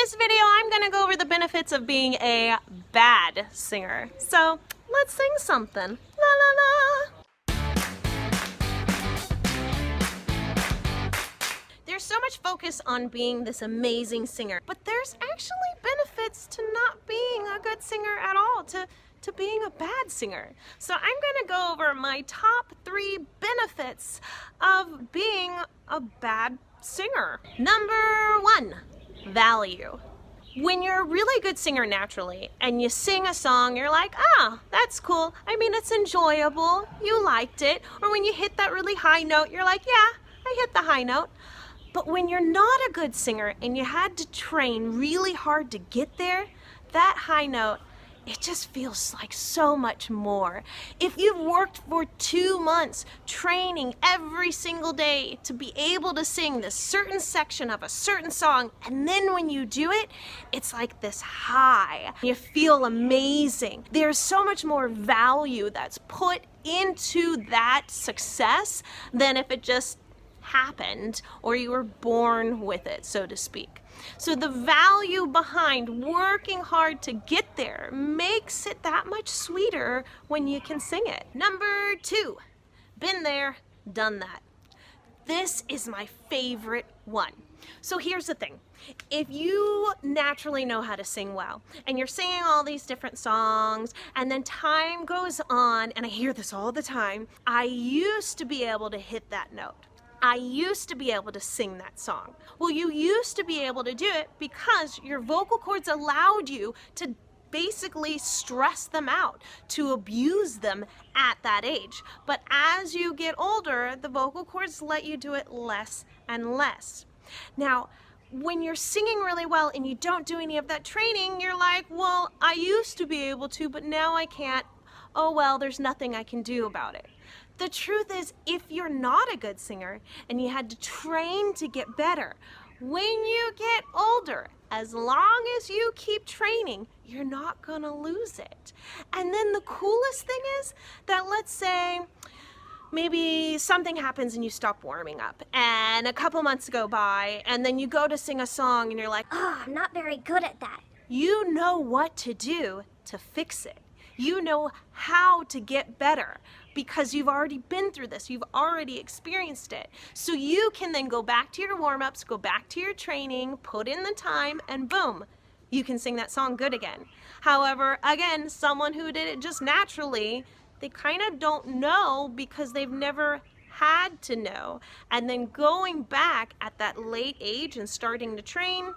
this video, I'm gonna go over the benefits of being a bad singer. So let's sing something. La la la. There's so much focus on being this amazing singer, but there's actually benefits to not being a good singer at all, to being a bad singer. So I'm gonna go over my top 3 benefits of being a bad singer. Number 1, value. When you're a really good singer naturally and you sing a song, you're like, that's cool. I mean, it's enjoyable. You liked it. Or when you hit that really high note, you're like, yeah, I hit the high note. But when you're not a good singer and you had to train really hard to get there, that high note, it just feels like so much more. If you've worked for 2 months training every single day to be able to sing this certain section of a certain song, and then when you do it, it's like this high. You feel amazing. There's so much more value that's put into that success than if it just happened or you were born with it, so to speak. So the value behind working hard to get there makes it that much sweeter when you can sing it. Number 2, been there, done that. This is my favorite one. So here's the thing. If you naturally know how to sing well, and you're singing all these different songs, and then time goes on, and I hear this all the time, I used to be able to hit that note. I used to be able to sing that song. Well, you used to be able to do it because your vocal cords allowed you to basically stress them out, to abuse them at that age. But as you get older, the vocal cords let you do it less and less. Now, when you're singing really well and you don't do any of that training, you're like, well, I used to be able to, but now I can't. Oh, well, there's nothing I can do about it. The truth is, if you're not a good singer and you had to train to get better, when you get older, as long as you keep training, you're not gonna lose it. And then the coolest thing is that, let's say, maybe something happens and you stop warming up and a couple months go by and then you go to sing a song and you're like, I'm not very good at that. You know what to do to fix it. You know how to get better because you've already been through this. You've already experienced it. So you can then go back to your warm-ups, go back to your training, put in the time, and boom, you can sing that song good again. However, again, someone who did it just naturally, they kind of don't know because they've never had to know. And then going back at that late age and starting to train,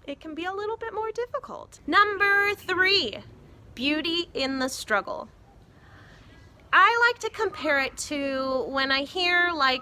it can be a little bit more difficult. Number 3. Beauty in the struggle. I like to compare it to when I hear like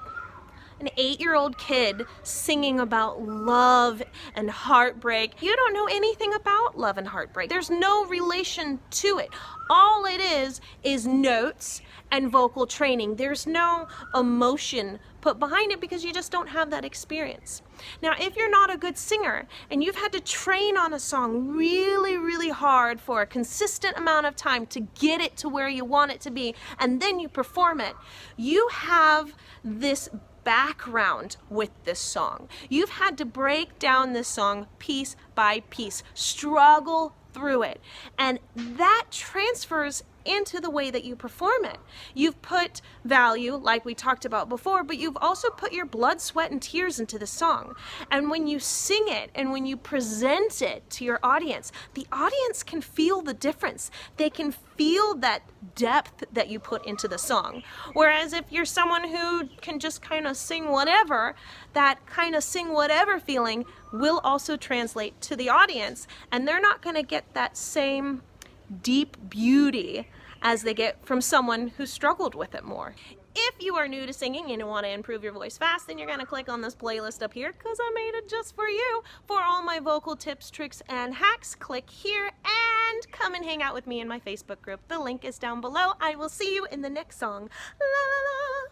an 8-year-old kid singing about love and heartbreak. You don't know anything about love and heartbreak. There's no relation to it. All it is notes and vocal training. There's no emotion put behind it because you just don't have that experience. Now, if you're not a good singer and you've had to train on a song really, really hard for a consistent amount of time to get it to where you want it to be, and then you perform it, you have this background with this song. You've had to break down this song piece by piece, struggle through it, and that transfers into the way that you perform it. You've put value, like we talked about before, but you've also put your blood, sweat, and tears into the song. And when you sing it and when you present it to your audience, the audience can feel the difference. They can feel that depth that you put into the song. Whereas if you're someone who can just kind of sing whatever, that kind of sing whatever feeling will also translate to the audience, and they're not going to get that same deep beauty as they get from someone who struggled with it more. If you are new to singing and you want to improve your voice fast, then you're going to click on this playlist up here because I made it just for you. For all my vocal tips, tricks, and hacks, click here and come and hang out with me in my Facebook group. The link is down below. I will see you in the next song. La, la, la.